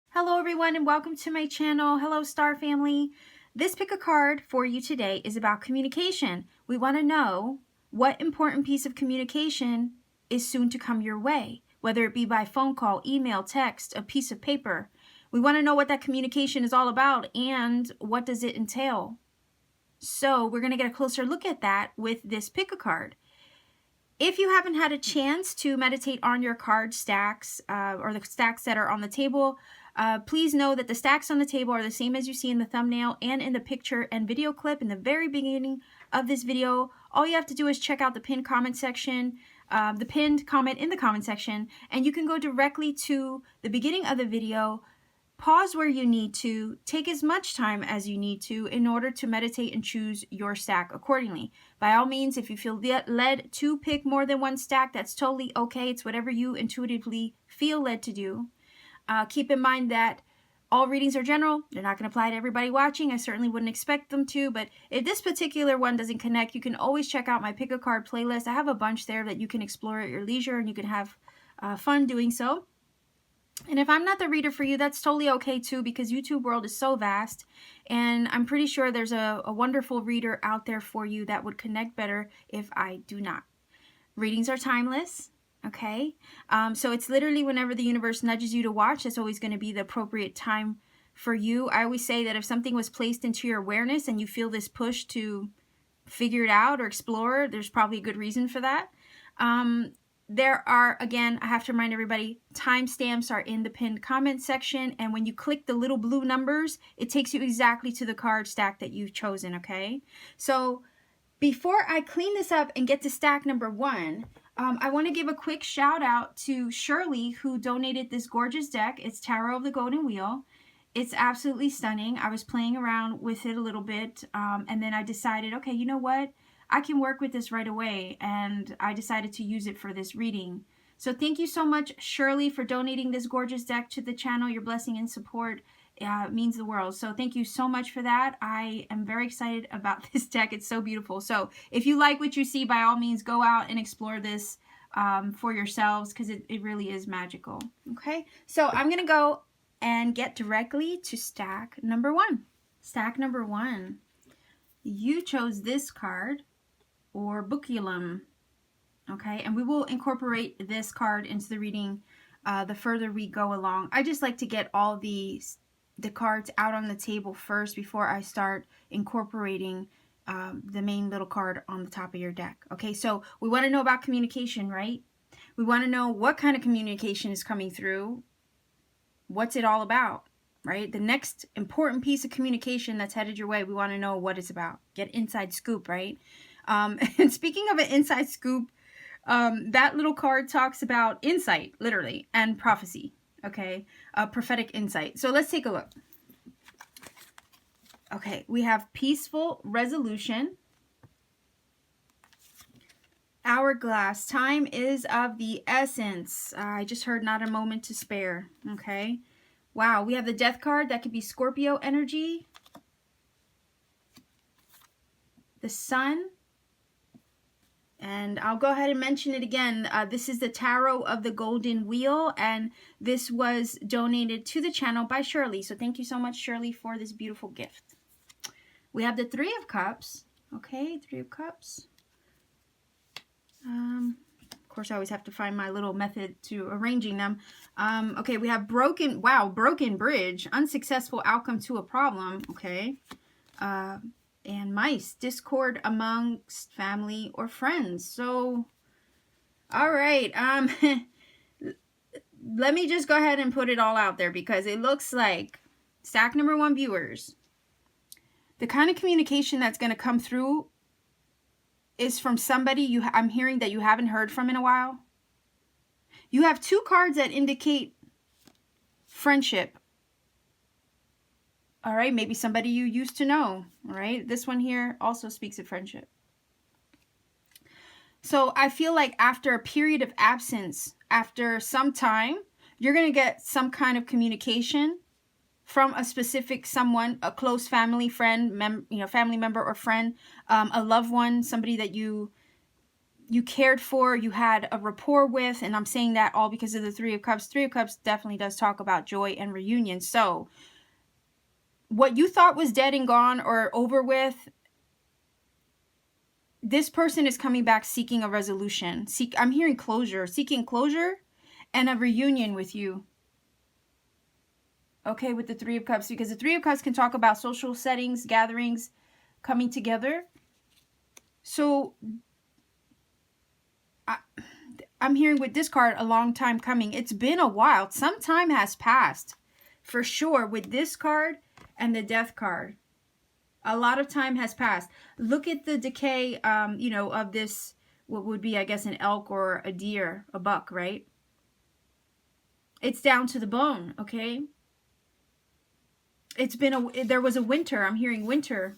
Hello everyone and welcome to my channel. Hello Star Family. This pick a card for you today is about communication. We want to know what important piece of communication is soon to come your way, whether it be by phone call, email, text, a piece of paper. We want to know what that communication is all about and what does it entail. So we're going to get a closer look at that with this pick a card. If you haven't had a chance to meditate on your card stacks or the stacks that are on the table, please know that the stacks on the table are the same as you see in the thumbnail and in the picture and video clip in the very beginning of this video. All you have to do is check out the pinned comment section, the pinned comment in the comment section, and you can go directly to the beginning of the video. Pause where you need to, take as much time as you need to in order to meditate and choose your stack accordingly. By all means, if you feel led to pick more than one stack, that's totally okay. It's whatever you intuitively feel led to do. Keep in mind that all readings are general. They're not going to apply to everybody watching. I certainly wouldn't expect them to, but if this particular one doesn't connect, you can always check out my pick a card playlist. I have a bunch there that you can explore at your leisure and you can have fun doing so. And if I'm not the reader for you, that's totally okay too, because YouTube world is so vast, and I'm pretty sure there's a wonderful reader out there for you that would connect better if I do not. Readings are timeless, okay? So it's literally whenever the universe nudges you to watch, that's always going to be the appropriate time for you. I always say that if something was placed into your awareness and you feel this push to figure it out or explore, there's probably a good reason for that. There are, again, I have to remind everybody, timestamps are in the pinned comment section, and when you click the little blue numbers, it takes you exactly to the card stack that you've chosen, okay? So before I clean this up and get to stack number one, I want to give a quick shout out to Shirley, who donated this gorgeous deck. It's Tarot of the Golden Wheel. It's absolutely stunning. I was playing around with it a little bit, and then I decided, okay, you know what? I can work with this right away, and I decided to use it for this reading. So thank you so much, Shirley, for donating this gorgeous deck to the channel. Your blessing and support means the world. So thank you so much for that. I am very excited about this deck. It's so beautiful. So if you like what you see, by all means, go out and explore this for yourselves, because it really is magical. Okay, so I'm going to go and get directly to stack number one. Stack number one. You chose this card, or Bookulum, okay? And we will incorporate this card into the reading the further we go along. I just like to get all the cards out on the table first before I start incorporating the main little card on the top of your deck. Okay, so we want to know about communication, right? We want to know what kind of communication is coming through. What's it all about, right? The next important piece of communication that's headed your way, we want to know what it's about. Get inside scoop, right? And speaking of an inside scoop, that little card talks about insight, literally, and prophecy, okay? Prophetic insight. So let's take a look. Okay, we have peaceful resolution. Hourglass. Time is of the essence. I just heard not a moment to spare, okay? Wow, we have the death card. That could be Scorpio energy. The sun. And I'll go ahead and mention it again. This is the Tarot of the Golden Wheel, and this was donated to the channel by Shirley. So thank you so much, Shirley, for this beautiful gift. We have the Three of Cups. Okay, Three of Cups. Of course, I always have to find my little method to arranging them. Okay, we have broken bridge, unsuccessful outcome to a problem. Okay. And mice, discord amongst family or friends. So, all right. Let me just go ahead and put it all out there, because it looks like stack number one viewers, the kind of communication that's going to come through is from somebody I'm hearing that you haven't heard from in a while. You have two cards that indicate friendship. All right, maybe somebody you used to know, all right? This one here also speaks of friendship. So I feel like after a period of absence, after some time, you're going to get some kind of communication from a specific someone, a close family friend, family member or friend, a loved one, somebody that you you cared for, you had a rapport with, and I'm saying that all because of the Three of Cups. Three of Cups definitely does talk about joy and reunion. So what you thought was dead and gone or over with, this person is coming back seeking a resolution. I'm hearing closure, seeking closure and a reunion with you. Okay, with the Three of Cups, because the Three of Cups can talk about social settings, gatherings, coming together. So I'm hearing with this card, a long time coming. It's been a while. Some time has passed for sure with this card and the Death card. A lot of time has passed. Look at the decay, you know, of this, what would be, I guess, an elk or a deer, a buck, right? It's down to the bone, okay? It's been there was a winter. I'm hearing winter.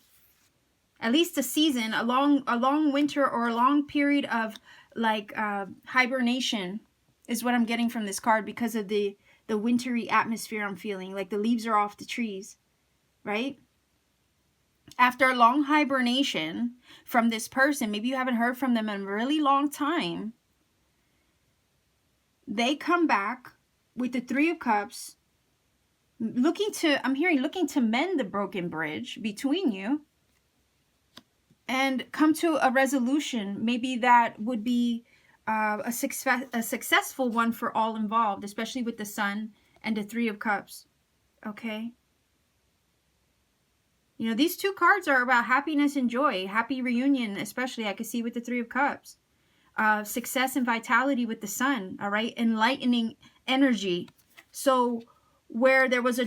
At least a season, a long winter or a long period of like hibernation is what I'm getting from this card because of the wintry atmosphere I'm feeling. Like the leaves are off the trees, right? After a long hibernation from this person, maybe you haven't heard from them in a really long time, they come back with the Three of Cups, I'm hearing looking to mend the broken bridge between you and come to a resolution. Maybe that would be a successful one for all involved, especially with the Sun and the Three of Cups. Okay. You know, these two cards are about happiness and joy, happy reunion, especially I could see with the Three of Cups. Success and vitality with the Sun, all right? Enlightening energy. So where there was a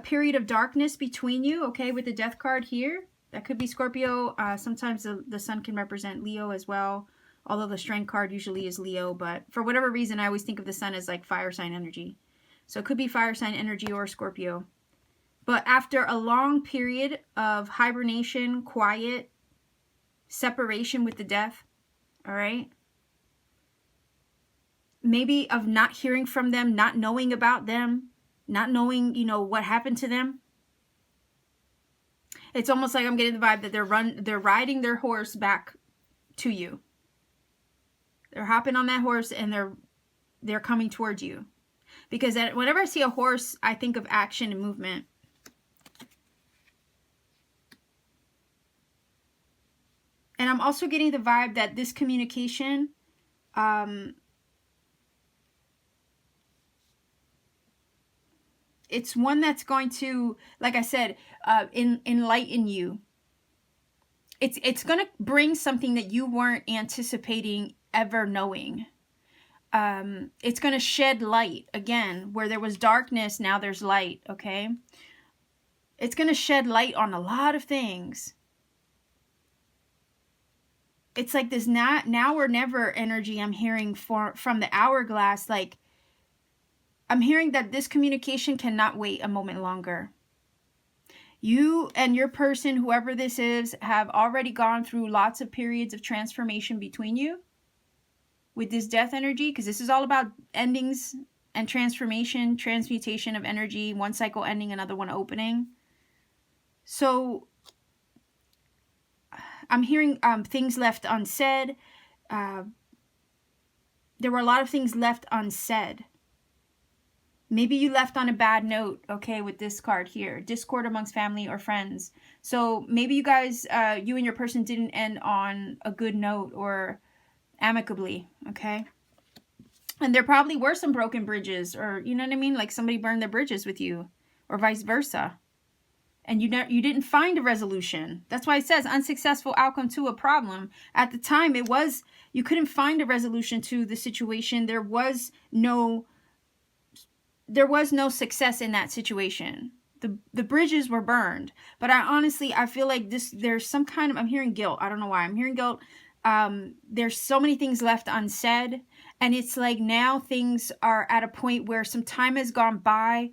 period of darkness between you, okay, with the Death card here, that could be Scorpio. Sometimes the Sun can represent Leo as well, although the Strength card usually is Leo. But for whatever reason, I always think of the Sun as like fire sign energy. So it could be fire sign energy or Scorpio. But after a long period of hibernation, quiet, separation with the Death, all right? Maybe of not hearing from them, not knowing about them, not knowing, you know, what happened to them. It's almost like I'm getting the vibe that they're riding their horse back to you. They're hopping on that horse and they're coming towards you. Because whenever I see a horse, I think of action and movement. And I'm also getting the vibe that this communication, it's one that's going to, like I said, enlighten you. It's going to bring something that you weren't anticipating ever knowing. It's going to shed light. Again, where there was darkness, now there's light, okay? It's going to shed light on a lot of things. It's like this now or never energy I'm hearing from the hourglass. Like, I'm hearing that this communication cannot wait a moment longer. You and your person, whoever this is, have already gone through lots of periods of transformation between you with this Death energy, because this is all about endings and transformation, transmutation of energy, one cycle ending, another one opening. So I'm hearing things left unsaid. There were a lot of things left unsaid. Maybe you left on a bad note, okay, with this card here. Discord amongst family or friends. So maybe you guys, you and your person didn't end on a good note or amicably, okay? And there probably were some broken bridges, or, you know what I mean? Like somebody burned their bridges with you, or vice versa. And you didn't find a resolution. That's why it says unsuccessful outcome to a problem. At the time, you couldn't find a resolution to the situation. There was no success in that situation. The bridges were burned. But I feel like there's some kind of, I'm hearing guilt. I don't know why I'm hearing guilt. There's so many things left unsaid. And it's like now things are at a point where some time has gone by.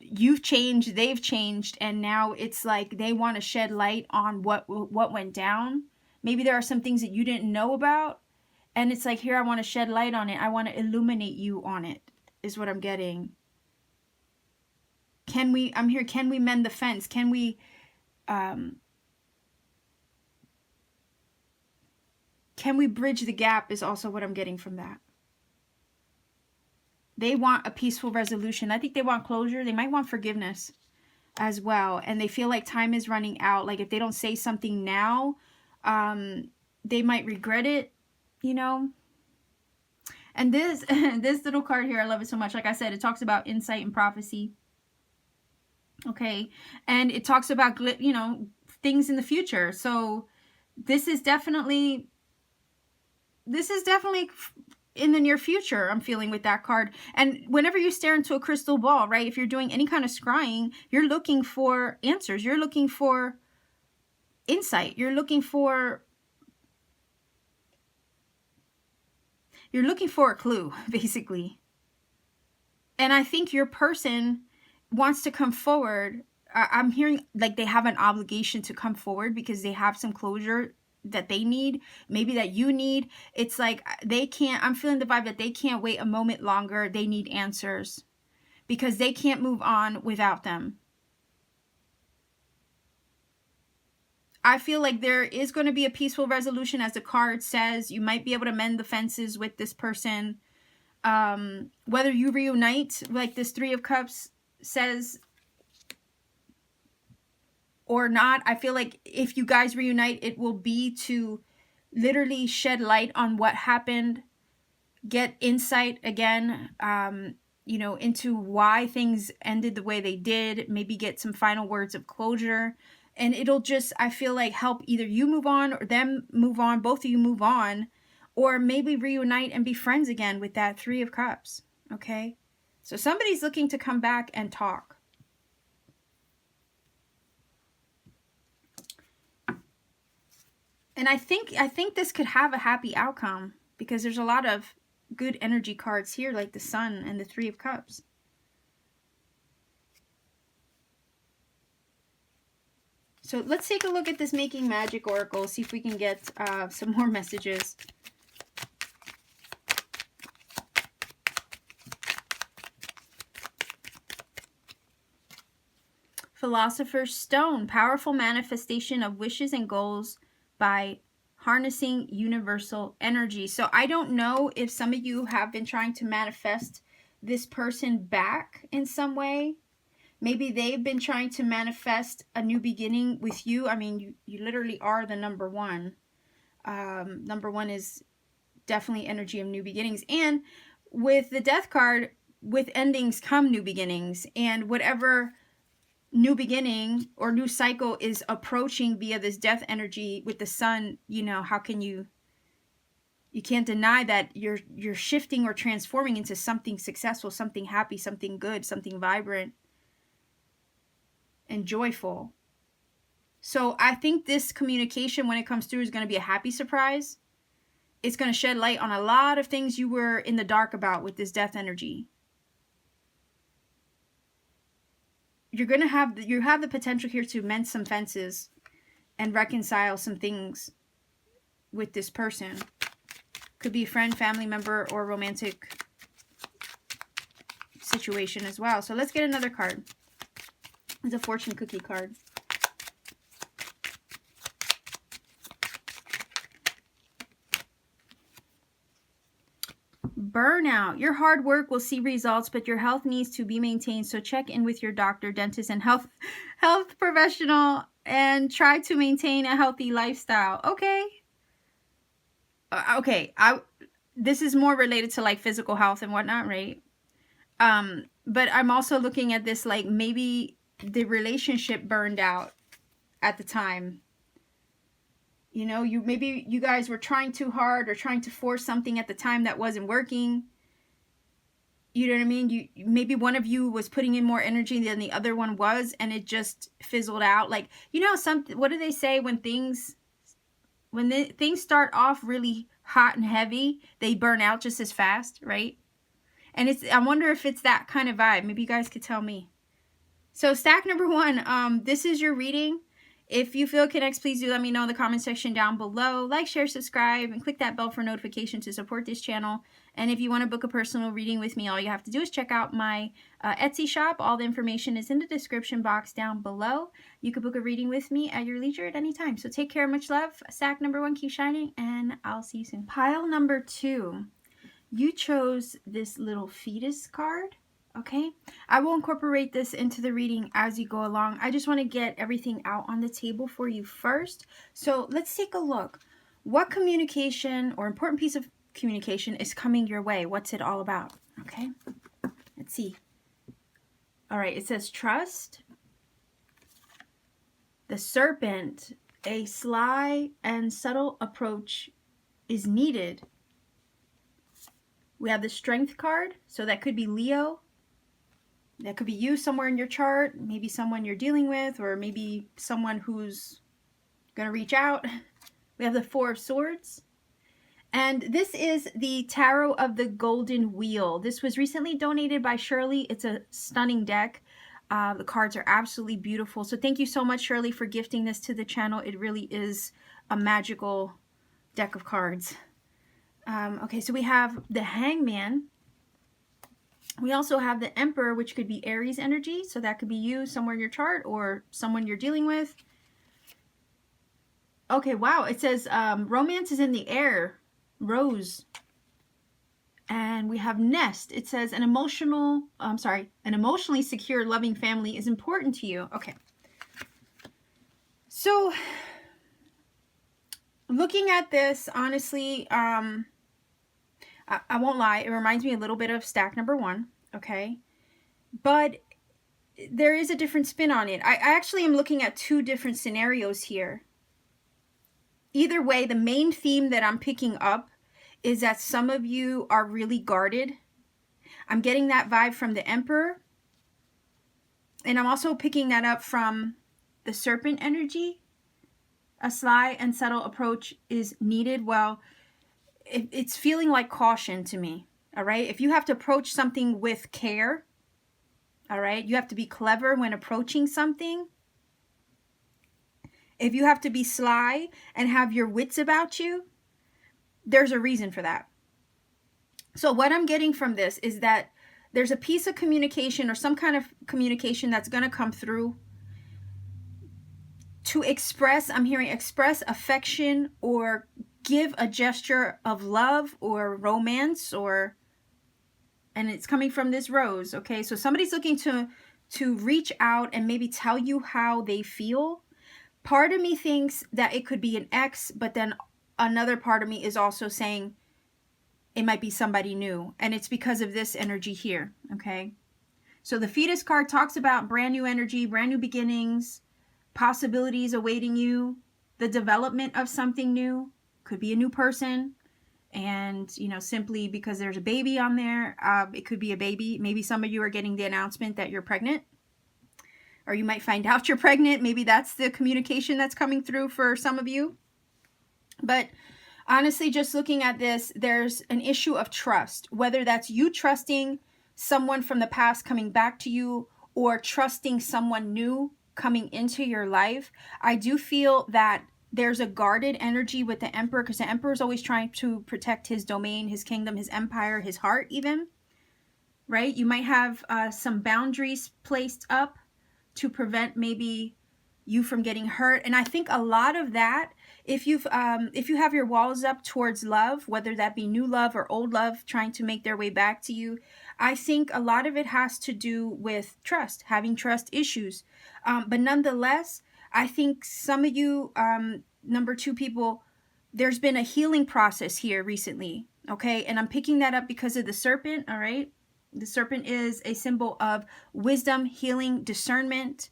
You've changed, they've changed. And now it's like they want to shed light on what went down. Maybe there are some things that you didn't know about. And it's like, here, I want to shed light on it. I want to illuminate you on it. Is what I'm getting. Can we mend the fence? Can we, Can we bridge the gap is also what I'm getting from that. They want a peaceful resolution. I think they want closure. They might want forgiveness as well. And they feel like time is running out. Like if they don't say something now, they might regret it, you know. And this this little card here, I love it so much. Like I said, it talks about insight and prophecy. Okay. And it talks about, you know, things in the future. So this is definitely in the near future, I'm feeling with that card. And whenever you stare into a crystal ball, right, if you're doing any kind of scrying, you're looking for answers. You're looking for insight. You're looking for a clue, basically. And I think your person wants to come forward. I'm hearing like they have an obligation to come forward because they have some closure that they need, maybe that you need. It's like they can't, I'm feeling the vibe that they can't wait a moment longer. They need answers because they can't move on without them. I feel like there is going to be a peaceful resolution, as the card says. You might be able to mend the fences with this person. Whether you reunite, like this Three of Cups says, or not, I feel like if you guys reunite, it will be to literally shed light on what happened, get insight again, you know, into why things ended the way they did, maybe get some final words of closure. And it'll just, I feel like, help either you move on or them move on, both of you move on, or maybe reunite and be friends again with that Three of Cups, okay? So somebody's looking to come back and talk. And I think this could have a happy outcome because there's a lot of good energy cards here, like the Sun and the Three of Cups. So let's take a look at this Making Magic Oracle, see if we can get some more messages. Philosopher's Stone, powerful manifestation of wishes and goals by harnessing universal energy. So I don't know if some of you have been trying to manifest this person back in some way. Maybe they've been trying to manifest a new beginning with you. I mean, you literally are the number one. Number one is definitely energy of new beginnings. And with the Death card, with endings come new beginnings. And whatever new beginning or new cycle is approaching via this death energy with the Sun, you know, how can you can't deny that you're shifting or transforming into something successful, something happy, something good, something vibrant and joyful. So I think this communication, when it comes through, is going to be a happy surprise. It's going to shed light on a lot of things you were in the dark about with this death energy. You're going to have the potential here to mend some fences and reconcile some things with this person. Could be a friend, family member, or romantic situation as well. So let's get another card. It's a fortune cookie card. Burnout. Your hard work will see results, but your health needs to be maintained. So check in with your doctor, dentist, and health professional and try to maintain a healthy lifestyle. Okay. Okay. This is more related to like physical health and whatnot, right? But I'm also looking at this like maybe the relationship burned out at the time. You know, maybe you guys were trying too hard or trying to force something at the time that wasn't working. You know what I mean? Maybe one of you was putting in more energy than the other one was, and it just fizzled out. Like, you know, what do they say when things start off really hot and heavy, they burn out just as fast, right? And I wonder if it's that kind of vibe. Maybe you guys could tell me. So stack number one, this is your reading. If you feel it connects, please do let me know in the comment section down below. Like, share, subscribe, and click that bell for notification to support this channel. And if you want to book a personal reading with me, all you have to do is check out my Etsy shop. All the information is in the description box down below. You could book a reading with me at your leisure at any time. So take care, much love. Stack number 1, keep shining, and I'll see you soon. Pile number 2, you chose this little fetus card. Okay, I will incorporate this into the reading as you go along. I just want to get everything out on the table for you first. So let's take a look. What communication or important piece of communication is coming your way? What's it all about? Okay, let's see. All right, it says trust. The serpent, a sly and subtle approach is needed. We have the strength card, so that could be Leo. That could be you somewhere in your chart, maybe someone you're dealing with, or maybe someone who's going to reach out. We have the 4 of Swords. And this is the Tarot of the Golden Wheel. This was recently donated by Shirley. It's a stunning deck. The cards are absolutely beautiful. So thank you so much, Shirley, for gifting this to the channel. It really is a magical deck of cards. Okay, so we have the Hangman. We also have the Emperor, which could be Aries energy. So that could be you somewhere in your chart or someone you're dealing with. Okay, wow. It says romance is in the air. Rose. And we have Nest. It says an emotionally secure, loving family is important to you. Okay. So looking at this, honestly, I won't lie, it reminds me a little bit of stack number 1, okay? But there is a different spin on it. I actually am looking at 2 different scenarios here. Either way, the main theme that I'm picking up is that some of you are really guarded. I'm getting that vibe from the Emperor. And I'm also picking that up from the Serpent energy. A sly and subtle approach is needed. Well, it's feeling like caution to me, all right? If you have to approach something with care, all right? You have to be clever when approaching something. If you have to be sly and have your wits about you, there's a reason for that. So what I'm getting from this is that there's a piece of communication or some kind of communication that's going to come through to express, I'm hearing express affection or give a gesture of love or romance, and it's coming from this rose. Okay, so somebody's looking to reach out and maybe tell you how they feel. Part of me thinks that it could be an ex, but then another part of me is also saying it might be somebody new, and it's because of this energy here. Okay, so the fetus card talks about brand new energy, brand new beginnings, possibilities awaiting you, the development of something new. Could be a new person, and you know, simply because there's a baby on there, it could be a baby. Maybe some of you are getting the announcement that you're pregnant, or you might find out you're pregnant. Maybe that's the communication that's coming through for some of you. But honestly, just looking at this, there's an issue of trust, whether that's you trusting someone from the past coming back to you or trusting someone new coming into your life. I do feel that there's a guarded energy with the Emperor, because the Emperor is always trying to protect his domain, his kingdom, his empire, his heart even, right? You might have some boundaries placed up to prevent maybe you from getting hurt. And I think a lot of that, if you have your walls up towards love, whether that be new love or old love trying to make their way back to you, I think a lot of it has to do with trust, having trust issues. But nonetheless, I think some of you, number 2 people, there's been a healing process here recently, okay? And I'm picking that up because of the serpent, all right? The serpent is a symbol of wisdom, healing, discernment,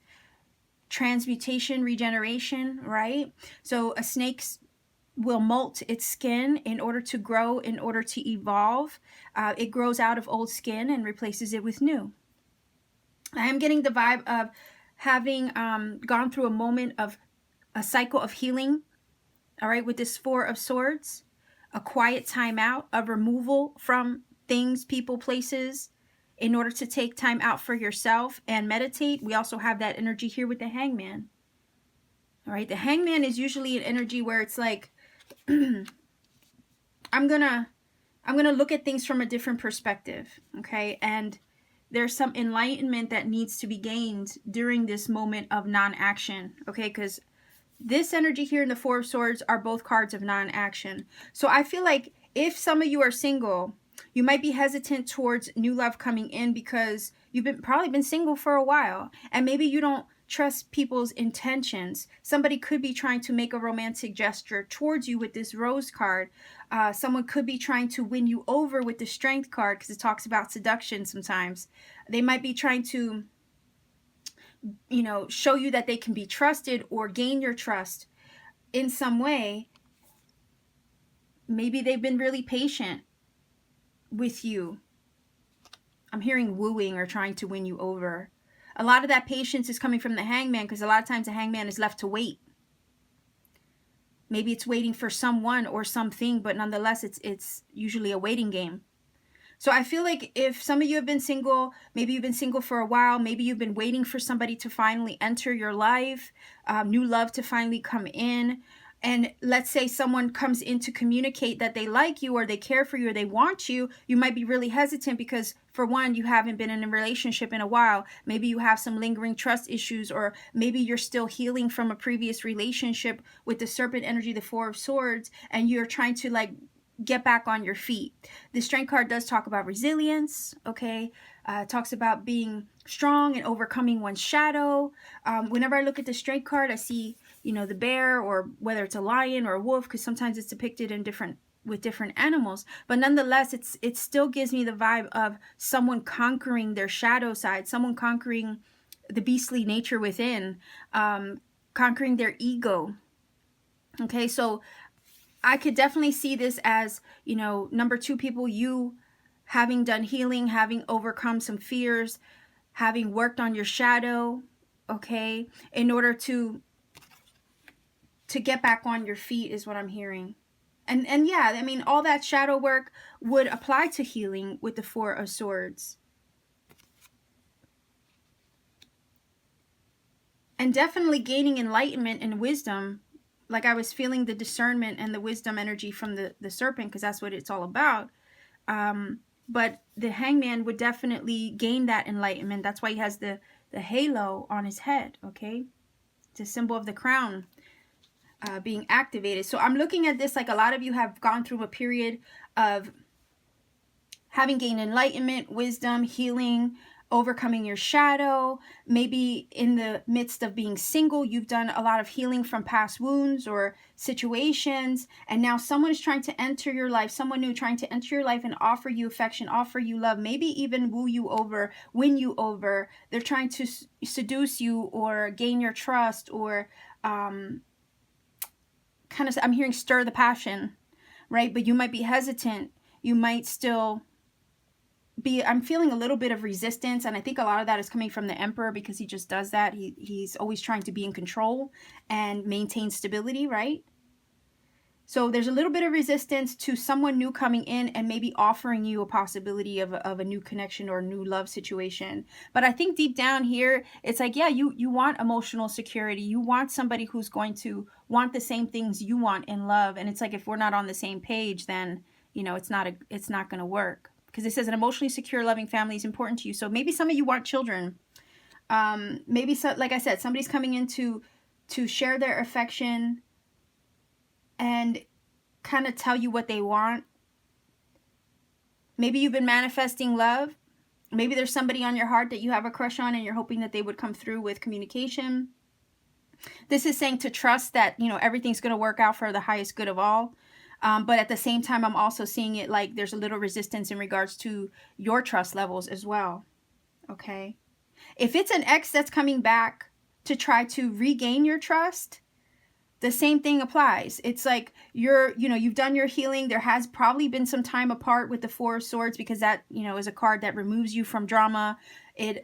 transmutation, regeneration, right? So a snake will molt its skin in order to grow, in order to evolve. It grows out of old skin and replaces it with new. I am getting the vibe of having gone through a moment of a cycle of healing, all right, with this 4 of Swords, a quiet time out, a removal from things, people, places, in order to take time out for yourself and meditate. We also have that energy here with the Hangman. All right, the Hangman is usually an energy where it's like, I'm gonna I'm going to look at things from a different perspective, okay? And there's some enlightenment that needs to be gained during this moment of non-action, okay? Because this energy here in the Four of Swords are both cards of non-action. So I feel like if some of you are single, you might be hesitant towards new love coming in because you've probably been single for a while, and maybe you don't trust people's intentions. Somebody could be trying to make a romantic gesture towards you with this Rose card. Someone could be trying to win you over with the Strength card, because it talks about seduction sometimes. They might be trying to, you know, show you that they can be trusted or gain your trust in some way. Maybe they've been really patient with you. I'm hearing wooing or trying to win you over. A lot of that patience is coming from the Hangman, because a lot of times the Hangman is left to wait. Maybe it's waiting for someone or something, but nonetheless, it's usually a waiting game. So I feel like if some of you have been single, maybe you've been single for a while, maybe you've been waiting for somebody to finally enter your life, new love to finally come in. And let's say someone comes in to communicate that they like you or they care for you or they want you, you might be really hesitant because, for one, you haven't been in a relationship in a while. Maybe you have some lingering trust issues, or maybe you're still healing from a previous relationship with the Serpent energy, the Four of Swords, and you're trying to like get back on your feet. The Strength card does talk about resilience, okay? It talks about being strong and overcoming one's shadow. Whenever I look at the Strength card, I see, you know, the bear, or whether it's a lion or a wolf, because sometimes it's depicted in with different animals. But nonetheless, it still gives me the vibe of someone conquering their shadow side, someone conquering the beastly nature within, conquering their ego. Okay, so I could definitely see this as, you know, number two, people, you having done healing, having overcome some fears, having worked on your shadow, okay, in order to get back on your feet is what I'm hearing. And yeah, I mean, all that shadow work would apply to healing with the Four of Swords. And definitely gaining enlightenment and wisdom. Like I was feeling the discernment and the wisdom energy from the Serpent, because that's what it's all about. But the Hangman would definitely gain that enlightenment. That's why he has the halo on his head, okay? It's a symbol of the crown being activated. So I'm looking at this like a lot of you have gone through a period of having gained enlightenment, wisdom, healing, overcoming your shadow. Maybe in the midst of being single, you've done a lot of healing from past wounds or situations, and now someone is trying to enter your life, someone new trying to enter your life and offer you affection, offer you love, maybe even woo you over, win you over. They're trying to seduce you or gain your trust, or kind of, I'm hearing stir the passion, right? But you might be hesitant. You might still be, I'm feeling a little bit of resistance, and I think a lot of that is coming from the Emperor, because he just does that. He's always trying to be in control and maintain stability, right? So there's a little bit of resistance to someone new coming in and maybe offering you a possibility of a new connection or a new love situation. But I think deep down here, it's like, yeah, you want emotional security. You want somebody who's going to want the same things you want in love. And it's like, if we're not on the same page, then, you know, it's not going to work. Because it says an emotionally secure, loving family is important to you. So maybe some of you want children. Maybe, so, like I said, somebody's coming in to share their affection and kind of tell you what they want. Maybe you've been manifesting love. Maybe there's somebody on your heart that you have a crush on and you're hoping that they would come through with communication. This is saying to trust that, you know, everything's going to work out for the highest good of all. But at the same time, I'm also seeing it like there's a little resistance in regards to your trust levels as well. Okay. If it's an ex that's coming back to try to regain your trust, the same thing applies. It's like you've done your healing. There has probably been some time apart with the Four of Swords, because that, you know, is a card that removes you from drama. It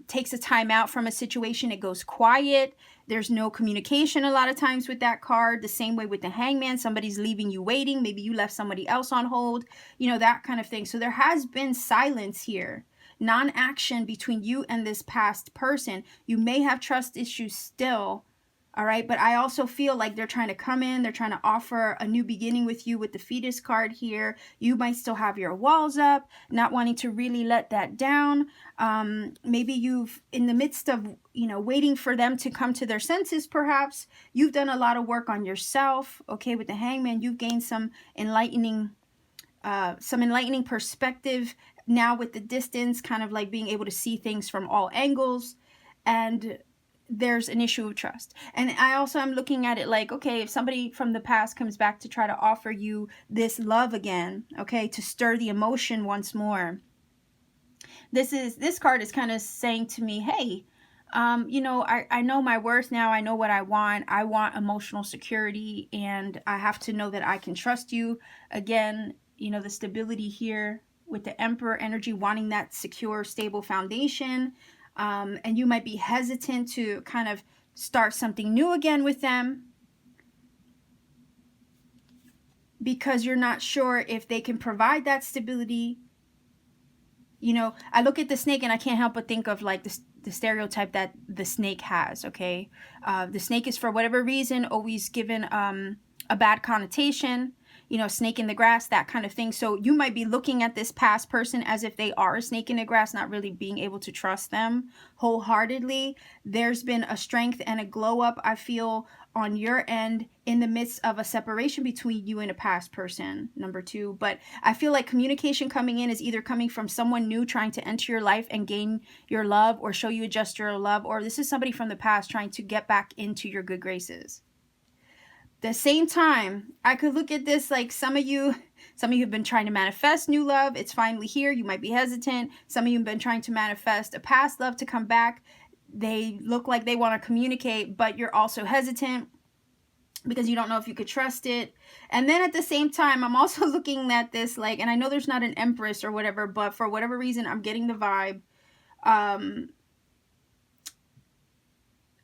takes a time out from a situation. It goes quiet. There's no communication a lot of times with that card. The same way with the Hangman. Somebody's leaving you waiting. Maybe you left somebody else on hold. You know, that kind of thing. So there has been silence here. Non-action between you and this past person. You may have trust issues still, All right, but I also feel like they're trying to come in, they're trying to offer a new beginning with you with the fetus card here. You might still have your walls up, not wanting to really let that down. Maybe you've, in the midst of, waiting for them to come to their senses, perhaps, you've done a lot of work on yourself. Okay, with the Hangman, you've gained some enlightening perspective now with the distance, kind of like being able to see things from all angles. And there's an issue of trust. And I also am looking at it like, okay, if somebody from the past comes back to try to offer you this love again, okay, to stir the emotion once more, this card is kind of saying to me, hey, I know my worth now. I know what I want. I want emotional security, and I have to know that I can trust you. Again, the stability here with the Emperor energy, wanting that secure, stable foundation. And you might be hesitant to kind of start something new again with them because you're not sure if they can provide that stability. I look at the snake and I can't help but think of like the stereotype that the snake has, okay? The snake is, for whatever reason, always given a bad connotation. Snake in the grass, that kind of thing. So you might be looking at this past person as if they are a snake in the grass, not really being able to trust them wholeheartedly. There's been a strength and a glow up, I feel, on your end in the midst of a separation between you and a past person, number 2. But I feel like communication coming in is either coming from someone new trying to enter your life and gain your love or show you a gesture of love, or this is somebody from the past trying to get back into your good graces. The same time, I could look at this like some of you have been trying to manifest new love. It's finally here. You might be hesitant. Some of you have been trying to manifest a past love to come back. They look like they want to communicate, but you're also hesitant because you don't know if you could trust it. And then at the same time, I'm also looking at this like, and I know there's not an Empress or whatever, but for whatever reason, I'm getting the vibe.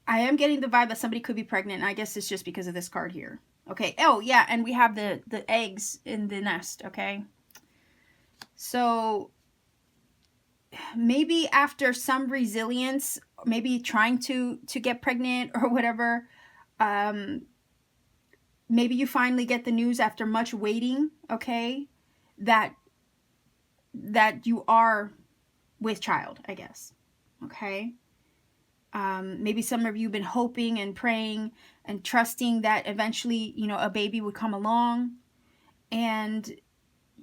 I am getting the vibe that somebody could be pregnant, and I guess it's just because of this card here. Okay. Oh, yeah, and we have the eggs in the nest, okay? So maybe after some resilience, maybe trying to get pregnant or whatever, maybe you finally get the news after much waiting, okay, that you are with child, I guess, okay? Maybe some of you have been hoping and praying and trusting that eventually, a baby would come along, and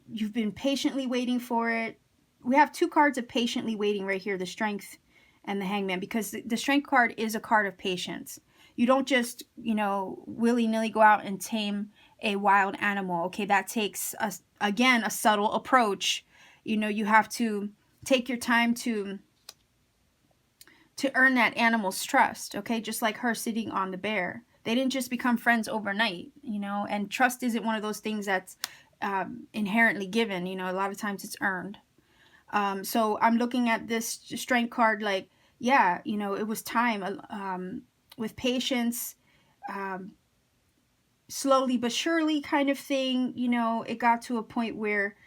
you've been patiently waiting for it. We have 2 cards of patiently waiting right here, the Strength and the Hangman, because the Strength card is a card of patience. You don't just, willy-nilly go out and tame a wild animal. Okay, that takes, a subtle approach. You have to take your time to earn that animal's trust, okay? Just like her sitting on the bear. They didn't just become friends overnight, and trust isn't one of those things that's inherently given. A lot of times it's earned. So I'm looking at this Strength card like, yeah, it was time, with patience, slowly but surely kind of thing. It got to a point where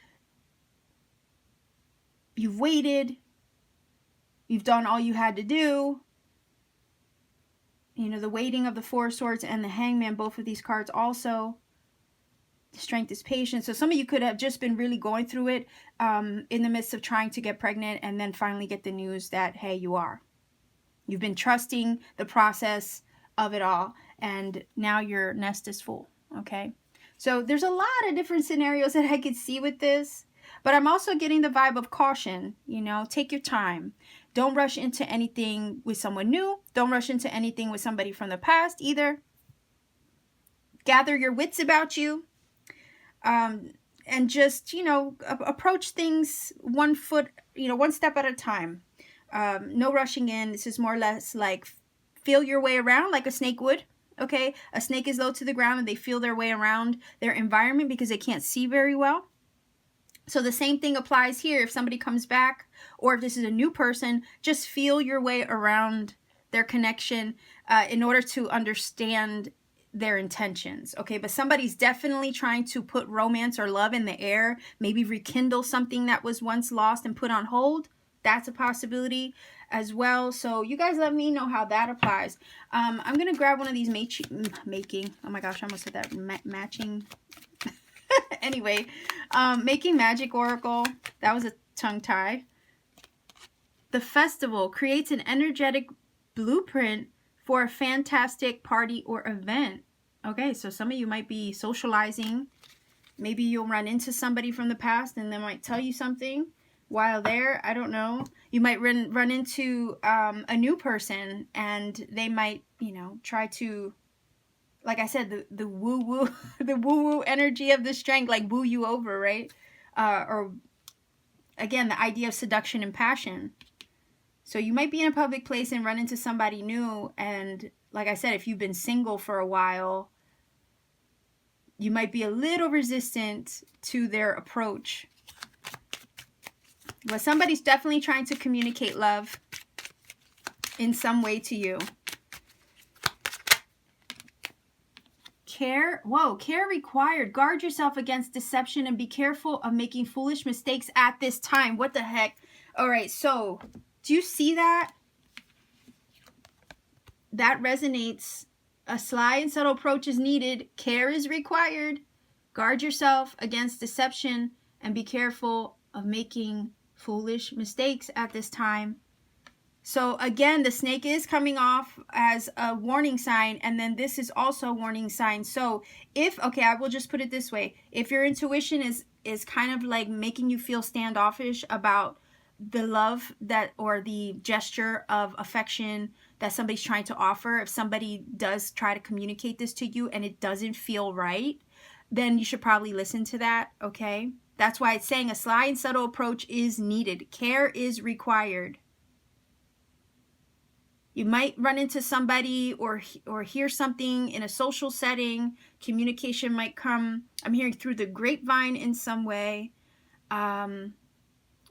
you've waited, you've done all you had to do. The waiting of the 4 swords and the Hangman, both of these cards also. The Strength is patience. So some of you could have just been really going through it in the midst of trying to get pregnant, and then finally get the news that, hey, you are. You've been trusting the process of it all, and now your nest is full, okay? So there's a lot of different scenarios that I could see with this, but I'm also getting the vibe of caution. Take your time. Don't rush into anything with someone new. Don't rush into anything with somebody from the past either. Gather your wits about you, and just, approach things one step at a time. No rushing in. This is more or less like feel your way around like a snake would. Okay, a snake is low to the ground and they feel their way around their environment because they can't see very well. So the same thing applies here. If somebody comes back, or if this is a new person, just feel your way around their connection in order to understand their intentions. Okay, but somebody's definitely trying to put romance or love in the air, maybe rekindle something that was once lost and put on hold. That's a possibility. as well. So you guys let me know how that applies. I'm going to grab one of these making. Oh my gosh, I almost said that. Matching. Anyway, Making Magic Oracle. That was a tongue tie. The festival creates an energetic blueprint for a fantastic party or event. Okay, so some of you might be socializing. Maybe you'll run into somebody from the past and they might tell you something while there. I don't know. You might run into a new person and they might, you know, try to, like I said, the woo-woo, the woo-woo energy of the strength, like woo you over, right? Or again, the idea of seduction and passion. So you might be in a public place and run into somebody new. And like I said, if you've been single for a while, you might be a little resistant to their approach. But somebody's definitely trying to communicate love in some way to you. Care, whoa, care required. Guard yourself against deception and be careful of making foolish mistakes at this time. What the heck? All right, so do you see that? That resonates. A sly and subtle approach is needed. Care is required. Guard yourself against deception and be careful of making foolish mistakes at this time. So again, the snake is coming off as a warning sign, and then this is also a warning sign. So if, okay, I will just put it this way. If your intuition is kind of like making you feel standoffish about the love that, or the gesture of affection that somebody's trying to offer, if somebody does try to communicate this to you and it doesn't feel right, then you should probably listen to that, okay? That's why it's saying a sly and subtle approach is needed. Care is required. You might run into somebody or hear something in a social setting. Communication might come, I'm hearing, through the grapevine in some way.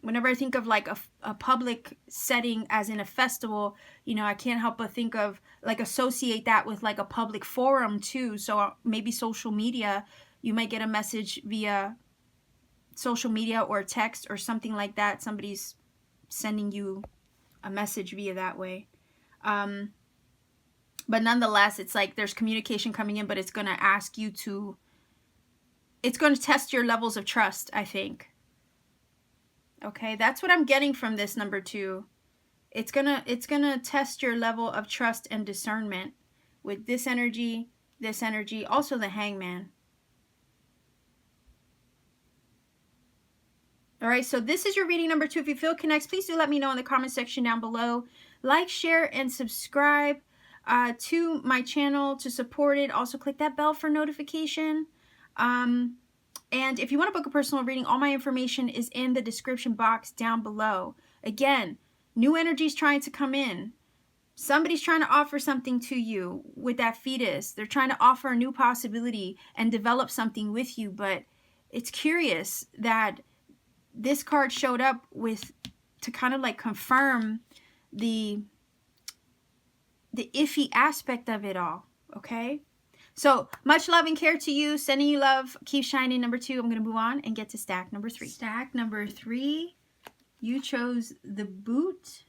Whenever I think of like a public setting, as in a festival, you know, I can't help but think of, like, associate that with like a public forum too. So maybe social media, you might get a message via social media or text or something like that. Somebody's sending you a message via that way. But nonetheless, it's like there's communication coming in, but it's going to ask you to, it's going to test your levels of trust, I think. Okay, that's what I'm getting from this number 2. It's gonna test your level of trust and discernment with this energy, also the Hangman. All right, so this is your reading number 2. If you feel it connects, please do let me know in the comment section down below. Like, share, and subscribe to my channel to support it. Also, click that bell for notification. And if you want to book a personal reading, all my information is in the description box down below. Again, new energies trying to come in. Somebody's trying to offer something to you with that fetus. They're trying to offer a new possibility and develop something with you. But it's curious that this card showed up with, to kind of like confirm the iffy aspect of it all, okay? So much love and care to you. Sending you love. Keep shining, number 2. I'm going to move on and get to stack number 3. Stack number 3, you chose the boot,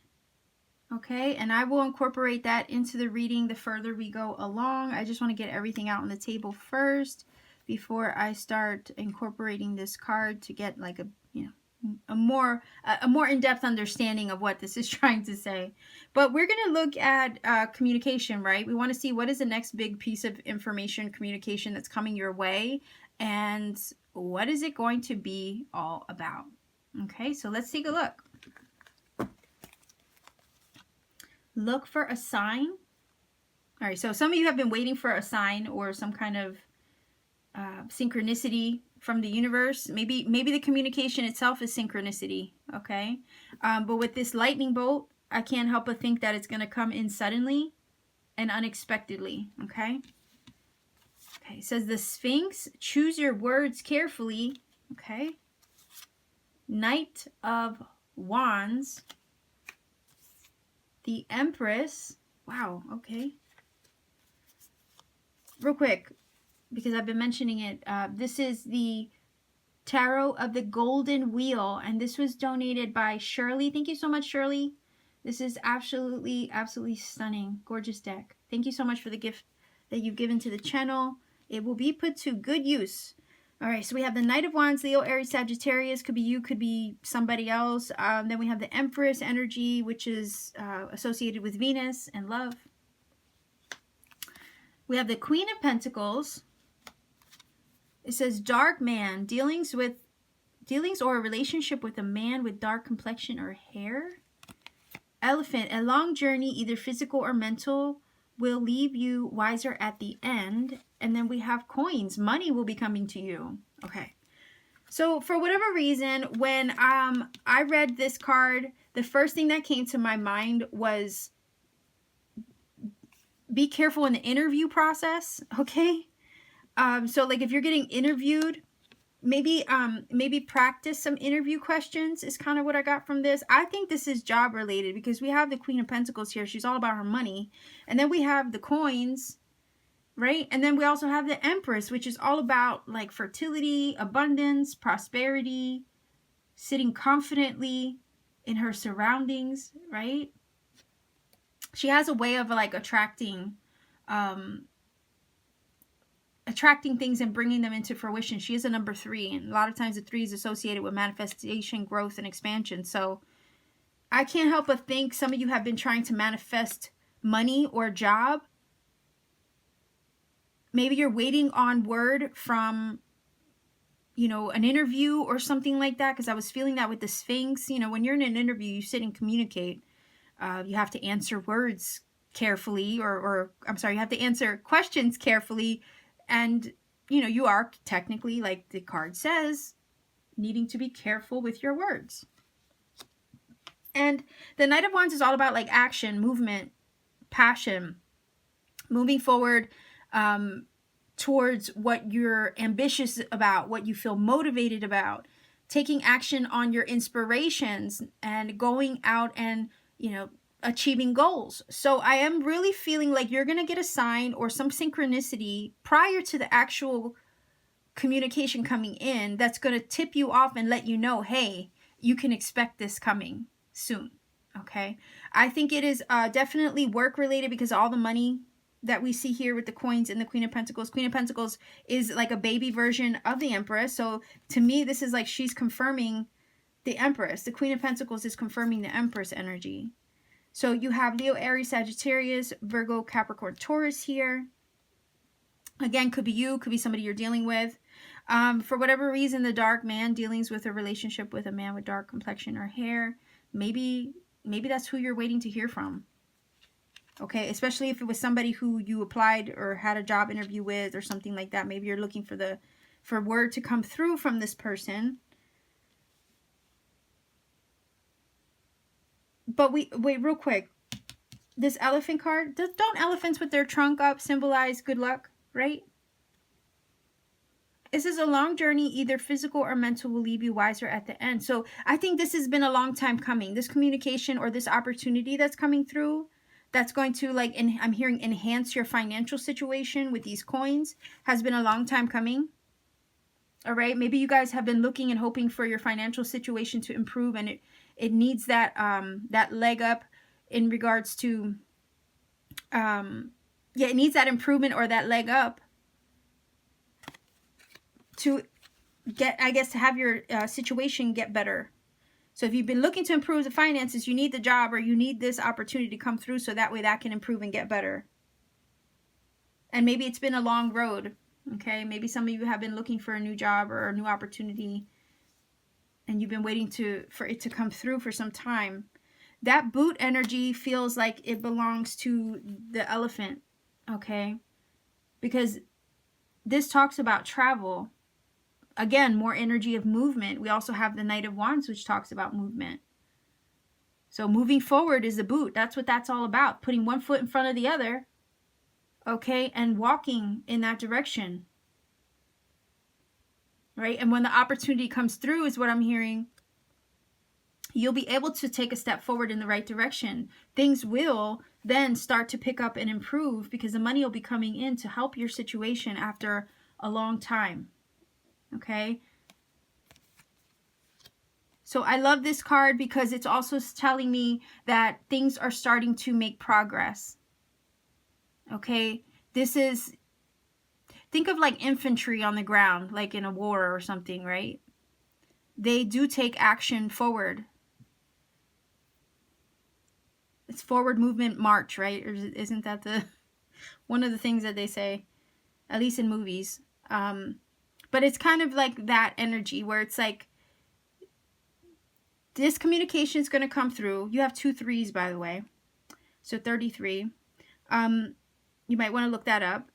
okay? And I will incorporate that into the reading the further we go along. I just want to get everything out on the table first before I start incorporating this card to get like a, you know, a more in-depth understanding of what this is trying to say. But we're going to look at communication, right? We want to see what is the next big piece of information, communication, that's coming your way, and what is it going to be all about. Okay, so let's take a look. Look for a sign. All right, so some of you have been waiting for a sign or some kind of synchronicity from the universe. Maybe the communication itself is synchronicity, okay? But with this lightning bolt, I can't help but think that it's going to come in suddenly and unexpectedly, okay? Okay, it says the Sphinx, choose your words carefully, okay? Knight of Wands, the Empress, wow, okay. Real quick, because I've been mentioning it, this is the Tarot of the Golden Wheel, and this was donated by Shirley. Thank you so much, Shirley. This is absolutely, absolutely stunning. Gorgeous deck. Thank you so much for the gift that you've given to the channel. It will be put to good use. All right, so we have the Knight of Wands, Leo, Aries, Sagittarius. Could be you, could be somebody else. Then we have the Empress energy, which is associated with Venus and love. We have the Queen of Pentacles. It says dark man, dealings or a relationship with a man with dark complexion or hair. Elephant, a long journey, either physical or mental, will leave you wiser at the end. And then we have coins. Money will be coming to you. Okay. So for whatever reason, when I read this card, the first thing that came to my mind was be careful in the interview process. Okay. So like if you're getting interviewed, maybe practice some interview questions is kind of what I got from this. I think this is job related because we have the Queen of Pentacles here. She's all about her money. And then we have the coins, right? And then we also have the Empress, which is all about like fertility, abundance, prosperity, sitting confidently in her surroundings, right? She has a way of like attracting things and bringing them into fruition. She is a number 3, and a lot of times the 3 is associated with manifestation, growth, and expansion. So I can't help but think some of you have been trying to manifest money or job. Maybe you're waiting on word from, you know, an interview or something like that, because I was feeling that with the Sphinx. You know, when you're in an interview, you sit and communicate. You have to answer words carefully, or I'm sorry, you have to answer questions carefully. And, you know, you are technically, like the card says, needing to be careful with your words. And the Knight of Wands is all about like action, movement, passion, moving forward towards what you're ambitious about, what you feel motivated about, taking action on your inspirations and going out and, you know, achieving goals. So I am really feeling like you're going to get a sign or some synchronicity prior to the actual communication coming in that's going to tip you off and let you know, hey, you can expect this coming soon. Okay. I think it is definitely work related because all the money that we see here with the coins and the Queen of Pentacles. Queen of Pentacles is like a baby version of the Empress. So to me, this is like she's confirming the Empress. The Queen of Pentacles is confirming the Empress energy. So you have Leo, Aries, Sagittarius, Virgo, Capricorn, Taurus here. Again, could be you, could be somebody you're dealing with. For whatever reason, the dark man, dealings with a relationship with a man with dark complexion or hair. Maybe that's who you're waiting to hear from. Okay, especially if it was somebody who you applied or had a job interview with or something like that. Maybe you're looking for word to come through from this person. But wait, real quick. This elephant card, don't elephants with their trunk up symbolize good luck, right? This is a long journey, either physical or mental, will leave you wiser at the end. So I think this has been a long time coming. This communication or this opportunity that's coming through, that's going to, like, I'm hearing enhance your financial situation with these coins, has been a long time coming. All right, maybe you guys have been looking and hoping for your financial situation to improve, and it needs that that leg up in regards to it needs that improvement or that leg up to get, I guess, to have your situation get better. So if you've been looking to improve the finances, you need the job or you need this opportunity to come through so that way that can improve and get better. And maybe it's been a long road. Okay, maybe some of you have been looking for a new job or a new opportunity and you've been waiting for it to come through for some time. That boot energy feels like it belongs to the elephant, okay? Because this talks about travel. Again, more energy of movement. We also have the Knight of Wands, which talks about movement. So moving forward is the boot. That's what that's all about. Putting one foot in front of the other, okay, and walking in that direction. Right? And when the opportunity comes through is what I'm hearing, you'll be able to take a step forward in the right direction. Things will then start to pick up and improve because the money will be coming in to help your situation after a long time. Okay? So I love this card because it's also telling me that things are starting to make progress. Okay, this is, think of like infantry on the ground, like in a war or something, right? They do take action forward. It's forward movement march, right? Or isn't that the one of the things that they say, at least in movies? But it's kind of like that energy where it's like, this communication is going to come through. You have 2 3s, by the way. So 33. You might want to look that up.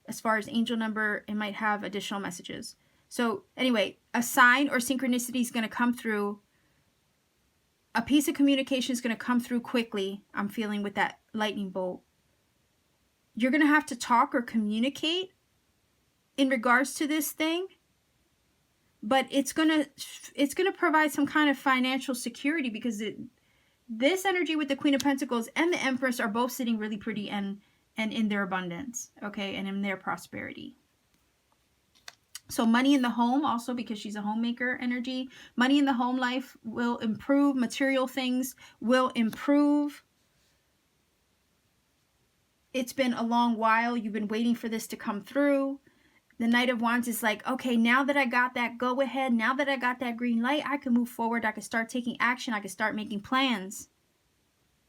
As far as angel number, it might have additional messages. So anyway, a sign or synchronicity is going to come through. A piece of communication is going to come through quickly. I'm feeling with that lightning bolt. You're going to have to talk or communicate in regards to this thing. But it's going to provide some kind of financial security, because this energy with the Queen of Pentacles and the Empress are both sitting really pretty and in their abundance, okay, and in their prosperity. So money in the home also, because she's a homemaker energy. Money in the home life will improve. Material things will improve. It's been a long while. You've been waiting for this to come through. The Knight of Wands is like, okay, now that I got that go ahead, now that I got that green light, I can move forward. I can start taking action. I can start making plans.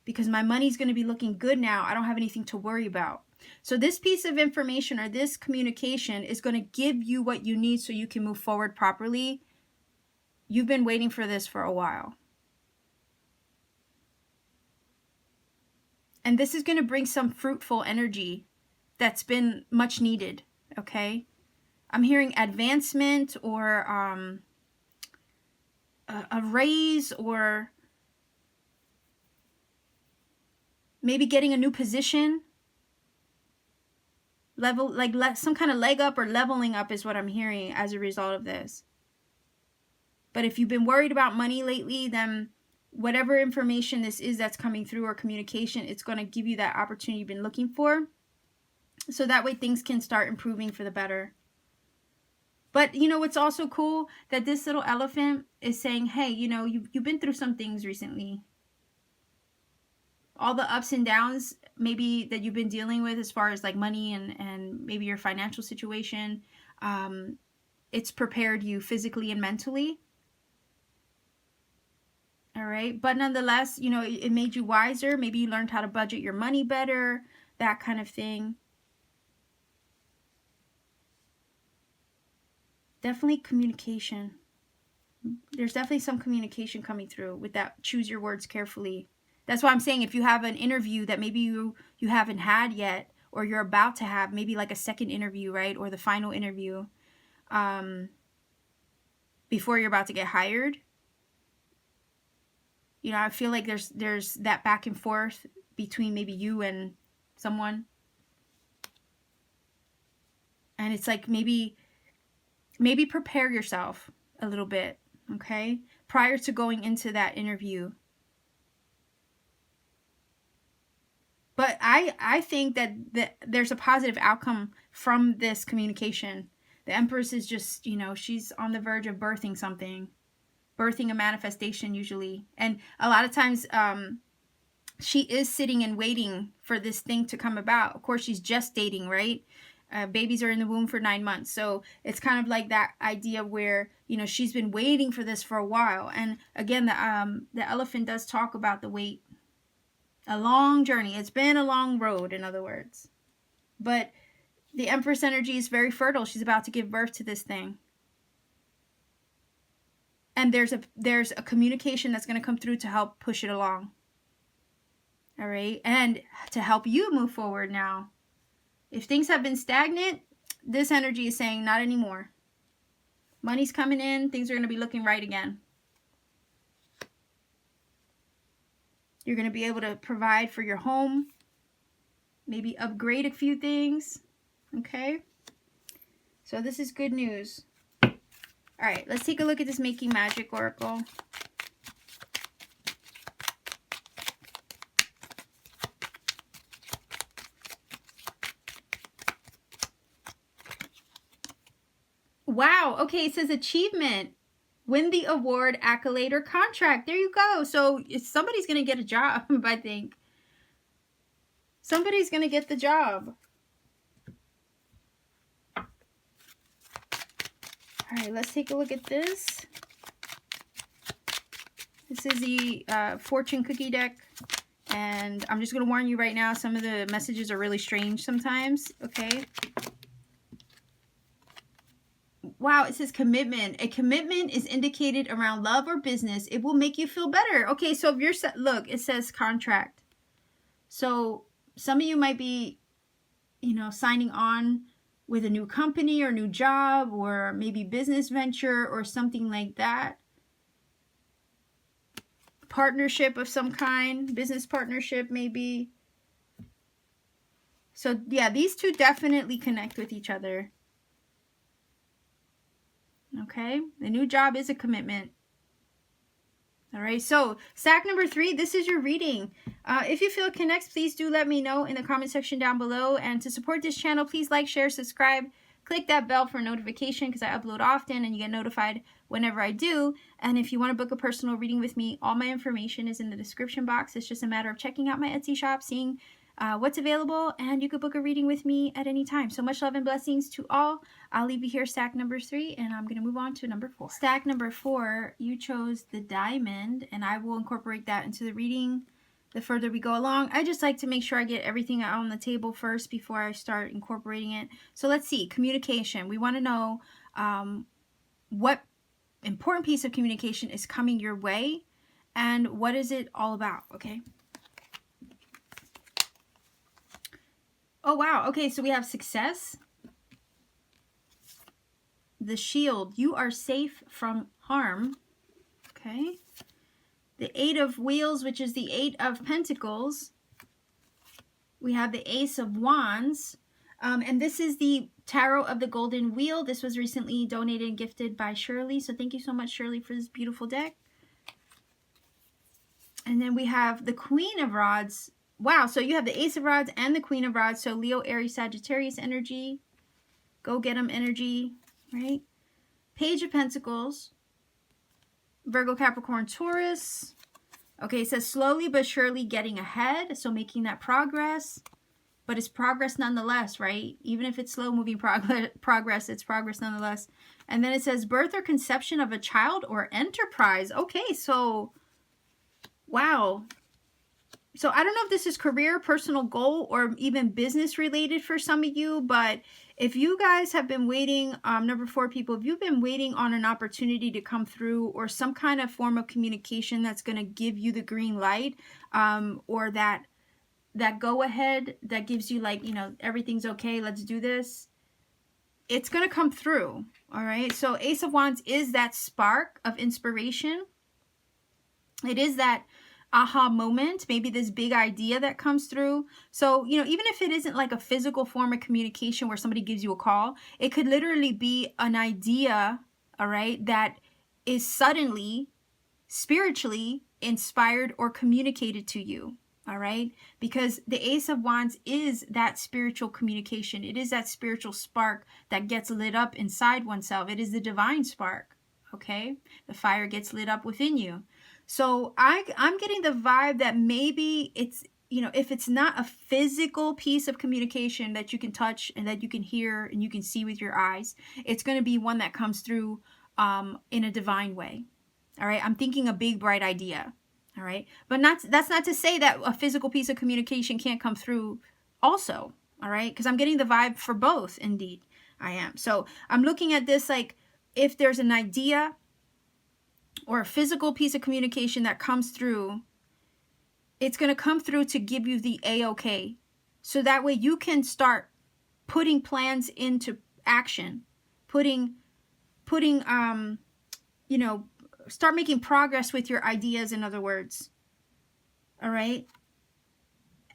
Because my money's going to be looking good now. I don't have anything to worry about. So this piece of information or this communication is going to give you what you need so you can move forward properly. You've been waiting for this for a while. And this is going to bring some fruitful energy that's been much needed, okay? I'm hearing advancement or a raise, or maybe getting a new position. Some kind of leg up or leveling up is what I'm hearing as a result of this. But if you've been worried about money lately, then whatever information this is that's coming through or communication, it's going to give you that opportunity you've been looking for. So that way things can start improving for the better. But you know what's also cool? That this little elephant is saying, hey, you know, you've been through some things recently. All the ups and downs maybe that you've been dealing with as far as like money and maybe your financial situation, it's prepared you physically and mentally. All right. But nonetheless, you know, it made you wiser. Maybe you learned how to budget your money better, that kind of thing. Definitely communication. There's definitely some communication coming through with that. Choose your words carefully. That's why I'm saying, if you have an interview that maybe you haven't had yet, or you're about to have, maybe like a second interview, right? Or the final interview, before you're about to get hired. You know, I feel like there's that back and forth between maybe you and someone. And it's like, maybe prepare yourself a little bit, okay? Prior to going into that interview. But I think that there's a positive outcome from this communication. The Empress is just, you know, she's on the verge of birthing something. Birthing a manifestation usually. And a lot of times she is sitting and waiting for this thing to come about. Of course, she's just dating, right? Babies are in the womb for 9 months. So it's kind of like that idea where, you know, she's been waiting for this for a while. And again, the elephant does talk about the wait. A long journey. It's been a long road, in other words. But the Empress energy is very fertile. She's about to give birth to this thing. And there's a communication that's going to come through to help push it along. All right? And to help you move forward now. If things have been stagnant, this energy is saying not anymore. Money's coming in. Things are going to be looking right again. You're going to be able to provide for your home. Maybe upgrade a few things. Okay? So this is good news. All right, let's take a look at this Making Magic Oracle. Wow, okay, it says achievement. Win the award, accolade, or contract. There you go. So somebody's going to get a job, I think. Somebody's going to get the job. All right, let's take a look at this. This is the fortune cookie deck. And I'm just going to warn you right now, some of the messages are really strange sometimes, okay? Wow, it says commitment. A commitment is indicated around love or business. It will make you feel better. Okay, so if you're, look, it says contract. So some of you might be, you know, signing on with a new company or new job or maybe business venture or something like that. Partnership of some kind, business partnership maybe. So yeah, these two definitely connect with each other. Okay, the new job is a commitment. All right, so stack number 3, this is your reading. If you feel it connects, please do let me know in the comment section down below. And to support this channel, please like, share, subscribe. Click that bell for notification because I upload often and you get notified whenever I do. And if you want to book a personal reading with me, all my information is in the description box. It's just a matter of checking out my Etsy shop, seeing what's available, and you could book a reading with me at any time. So much love and blessings to all. I'll leave you here, stack number 3, and I'm going to move on to number 4. Stack number 4, you chose the diamond, and I will incorporate that into the reading the further we go along. I just like to make sure I get everything out on the table first before I start incorporating it. So let's see, communication. We want to know what important piece of communication is coming your way and what is it all about, okay? Oh, wow. Okay, so we have success. The shield. You are safe from harm. Okay. The 8 of wheels, which is the 8 of pentacles. We have the Ace of Wands. And this is the Tarot of the Golden Wheel. This was recently donated and gifted by Shirley. So thank you so much, Shirley, for this beautiful deck. And then we have the Queen of Rods. Wow, so you have the Ace of Rods and the Queen of Rods. So Leo, Aries, Sagittarius energy. Go get them energy, right? Page of Pentacles. Virgo, Capricorn, Taurus. Okay, it says slowly but surely getting ahead. So making that progress. But it's progress nonetheless, right? Even if it's slow-moving progress, it's progress nonetheless. And then it says birth or conception of a child or enterprise. Okay, so wow. So I don't know if this is career, personal goal, or even business related for some of you, but if you guys have been waiting, number 4 people, if you've been waiting on an opportunity to come through or some kind of form of communication that's going to give you the green light, or that go ahead that gives you like, you know, everything's okay, let's do this, it's going to come through. All right. So Ace of Wands is that spark of inspiration. It is that aha moment, maybe this big idea that comes through. So, you know, even if it isn't like a physical form of communication where somebody gives you a call, it could literally be an idea, all right, that is suddenly spiritually inspired or communicated to you, all right? Because the Ace of Wands is that spiritual communication. It is that spiritual spark that gets lit up inside oneself. It is the divine spark, okay? The fire gets lit up within you. So I'm getting the vibe that maybe it's, you know, if it's not a physical piece of communication that you can touch and that you can hear and you can see with your eyes, it's going to be one that comes through in a divine way. All right. I'm thinking a big, bright idea. All right. But that's not to say that a physical piece of communication can't come through also. All right. Because I'm getting the vibe for both. Indeed, I am. So I'm looking at this like if there's an idea or a physical piece of communication that comes through, it's going to come through to give you the A-OK. So that way you can start putting plans into action, putting you know, start making progress with your ideas, in other words. All right?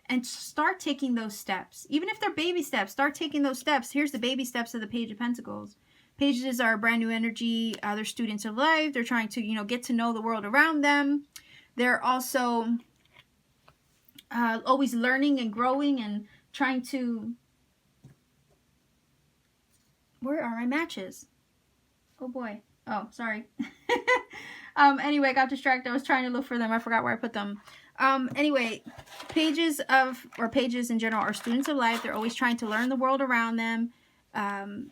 And start taking those steps. Even if they're baby steps, start taking those steps. Here's the baby steps of the Page of Pentacles. Pages are brand new energy. They're students of life. They're trying to, you know, get to know the world around them. They're also always learning and growing and trying to... Where are my matches? Oh boy. Oh, sorry. Anyway, I got distracted. I was trying to look for them. I forgot where I put them. Anyway, pages in general are students of life. They're always trying to learn the world around them,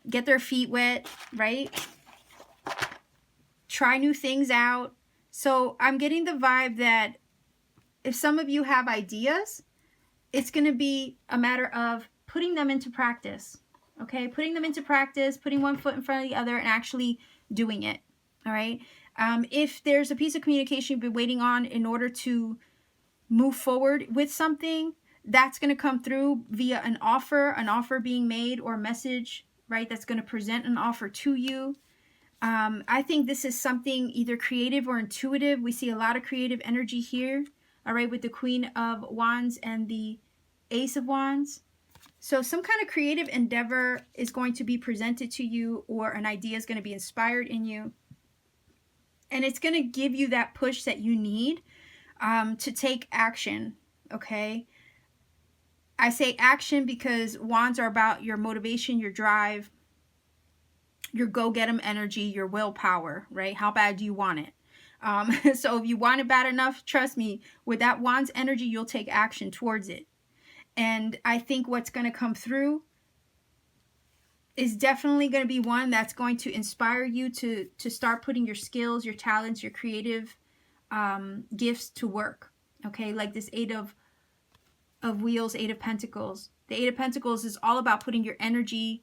get their feet wet, right? Try new things out. So I'm getting the vibe that if some of you have ideas, it's going to be a matter of putting them into practice. Okay, putting them into practice, putting one foot in front of the other, and actually doing it. All right. If there's a piece of communication you've been waiting on in order to move forward with something, that's going to come through via an offer being made, or a message, right? That's going to present an offer to you. I think this is something either creative or intuitive. We see a lot of creative energy here. All right, with the Queen of Wands and the Ace of Wands. So some kind of creative endeavor is going to be presented to you, or an idea is going to be inspired in you. And it's going to give you that push that you need to take action, okay? I say action because wands are about your motivation, your drive, your go-get-em energy, your willpower, right? How bad do you want it? So if you want it bad enough, trust me, with that wands energy, you'll take action towards it. And I think what's going to come through is definitely going to be one that's going to inspire you to start putting your skills, your talents, your creative gifts to work. Okay, like this Eight of Wheels, Eight of Pentacles. The Eight of Pentacles is all about putting your energy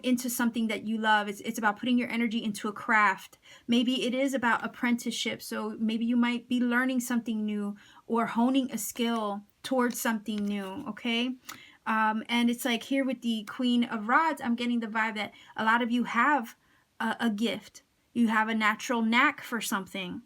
into something that you love. It's about putting your energy into a craft. Maybe it is about apprenticeship. So maybe you might be learning something new or honing a skill towards something new, okay? And it's like here with the Queen of Rods, I'm getting the vibe that a lot of you have a gift. You have a natural knack for something.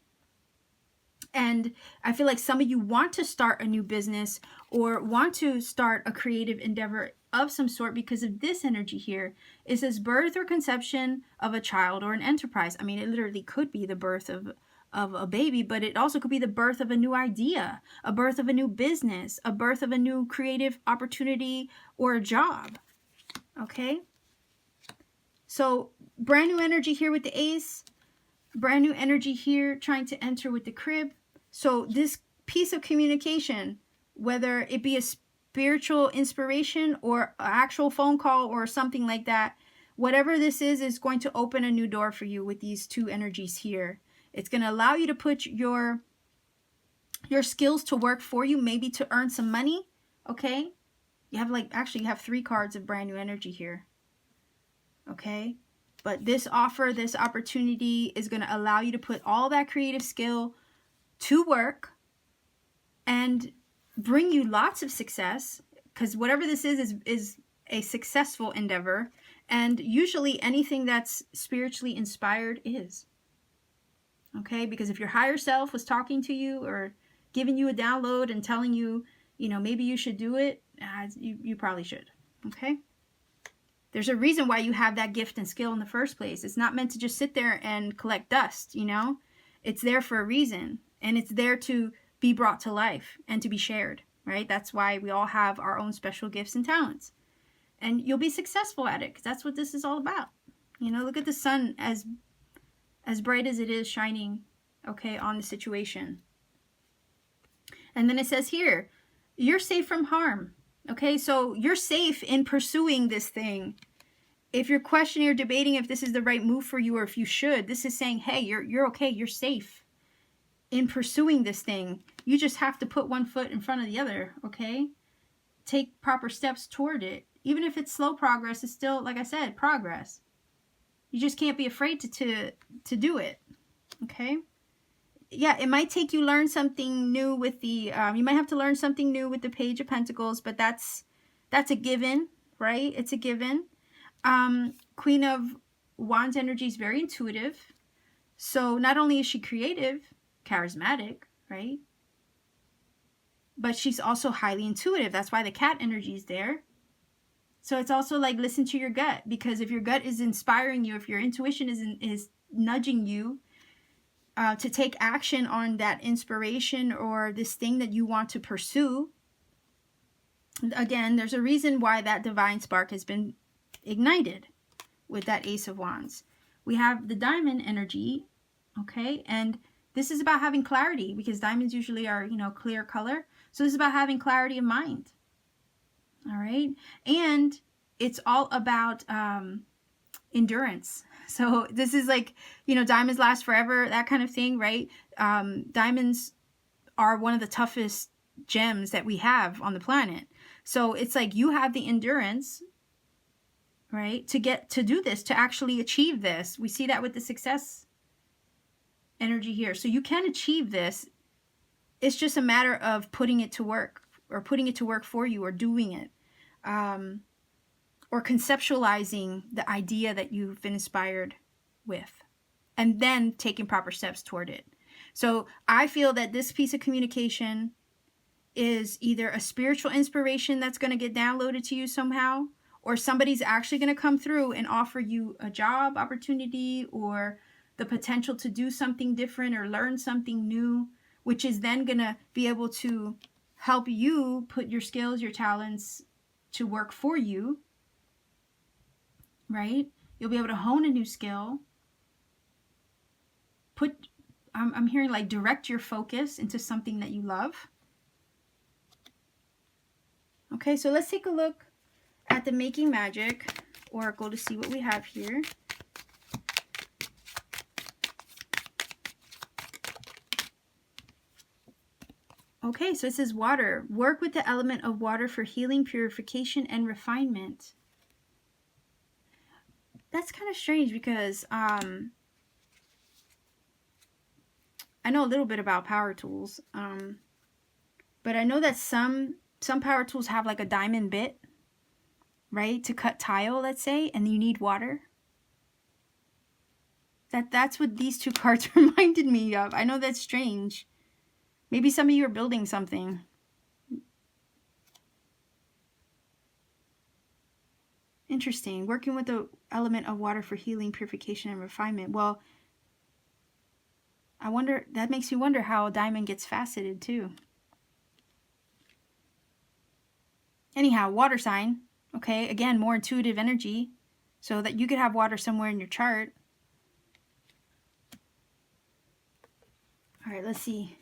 And I feel like some of you want to start a new business or want to start a creative endeavor of some sort because of this energy here. It says birth or conception of a child or an enterprise. I mean, it literally could be the birth of a baby, but it also could be the birth of a new idea, a birth of a new business, a birth of a new creative opportunity or a job. Okay? So brand new energy here with the Ace. Brand new energy here trying to enter with the crib. So this piece of communication, whether it be a spiritual inspiration or an actual phone call or something like that, whatever this is going to open a new door for you with these two energies here. It's going to allow you to put your skills to work for you, maybe to earn some money, okay? You have you have 3 cards of brand new energy here, okay? But this offer, this opportunity is going to allow you to put all that creative skill to work and bring you lots of success, because whatever this is a successful endeavor, and usually anything that's spiritually inspired is. Okay, because if your higher self was talking to you or giving you a download and telling you, you know, maybe you should do it, you probably should. Okay? There's a reason why you have that gift and skill in the first place. It's not meant to just sit there and collect dust, you know? It's there for a reason, and it's there to be brought to life and to be shared, right? That's why we all have our own special gifts and talents. And you'll be successful at it, because that's what this is all about. You know, look at the sun as bright as it is shining, okay, on the situation. And then it says here, you're safe from harm. Okay, so you're safe in pursuing this thing. If you're questioning or debating if this is the right move for you or if you should, this is saying, hey, you're okay, you're safe in pursuing this thing. You just have to put one foot in front of the other, okay? Take proper steps toward it. Even if it's slow progress, it's still, like I said, progress. You just can't be afraid to do it, okay? Yeah, it might take you learn something new with the, you might have to learn something new with the Page of Pentacles, but that's a given, right? It's a given. Queen of Wands energy is very intuitive. So not only is she creative, charismatic, right? But she's also highly intuitive. That's why the cat energy is there. So it's also like, listen to your gut, because if your gut is inspiring you, if your intuition is nudging you to take action on that inspiration or this thing that you want to pursue, again, there's a reason why that divine spark has been ignited with that Ace of Wands. we have the diamond energy, okay? And this is about having clarity, because diamonds usually are, you know, clear color. So this is about having clarity of mind, all right? And it's all about endurance. So this is like, you know, diamonds last forever, that kind of thing, right? Diamonds are one of the toughest gems that we have on the planet. So it's like you have the endurance, right, to get to do this, to actually achieve this. We see that with the success energy here. So you can achieve this. It's just a matter of putting it to work, or putting it to work for you, or doing it, or conceptualizing the idea that you've been inspired with, and then taking proper steps toward it. So I feel that this piece of communication is either a spiritual inspiration that's going to get downloaded to you somehow, or somebody's actually going to come through and offer you a job opportunity, or the potential to do something different or learn something new, which is then going to be able to help you put your skills, your talents to work for you, right? You'll be able to hone a new skill. I'm hearing like direct your focus into something that you love. Okay, so let's take a look at the Making Magic Oracle to see what we have here. Okay, so it says water. Work with the element of water for healing, purification, and refinement. That's kind of strange, because I know a little bit about power tools, but I know that some power tools have like a diamond bit, right, to cut tile, let's say, and you need water. That's what these two cards reminded me of. I know that's strange. Maybe some of you are building something. Interesting. Working with the element of water for healing, purification, and refinement. Well, I wonder, that makes me wonder how a diamond gets faceted too. Anyhow, water sign. Okay, again, more intuitive energy, so that you could have water somewhere in your chart. All right, let's see.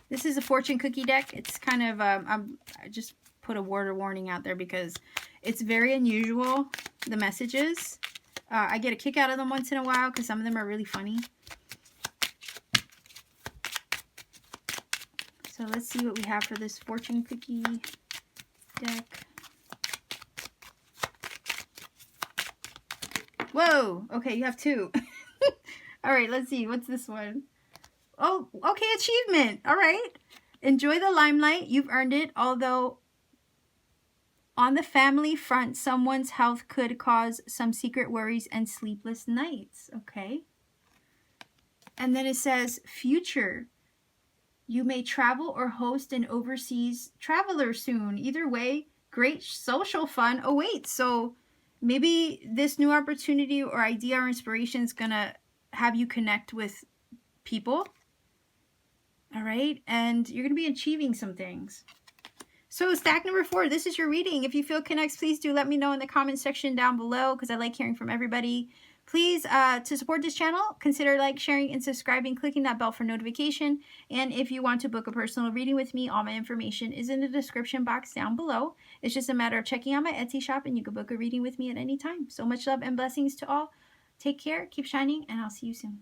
This is a fortune cookie deck. It's kind of, I just put a word of warning out there because it's very unusual, the messages. I get a kick out of them once in a while because some of them are really funny. So let's see what we have for this fortune cookie deck. Whoa! Okay, you have two. All right, let's see. What's this one? Oh, okay, achievement. All right. Enjoy the limelight. You've earned it. Although on the family front, someone's health could cause some secret worries and sleepless nights. Okay. And then it says future. You may travel or host an overseas traveler soon. Either way, great social fun awaits. So maybe this new opportunity or idea or inspiration is going to have you connect with people. All right. And you're going to be achieving some things. So stack number 4, this is your reading. If you feel connects, please do let me know in the comment section down below, because I like hearing from everybody. Please, to support this channel, consider like, sharing, and subscribing, clicking that bell for notification. And if you want to book a personal reading with me, all my information is in the description box down below. It's just a matter of checking out my Etsy shop and you can book a reading with me at any time. So much love and blessings to all. Take care, keep shining, and I'll see you soon.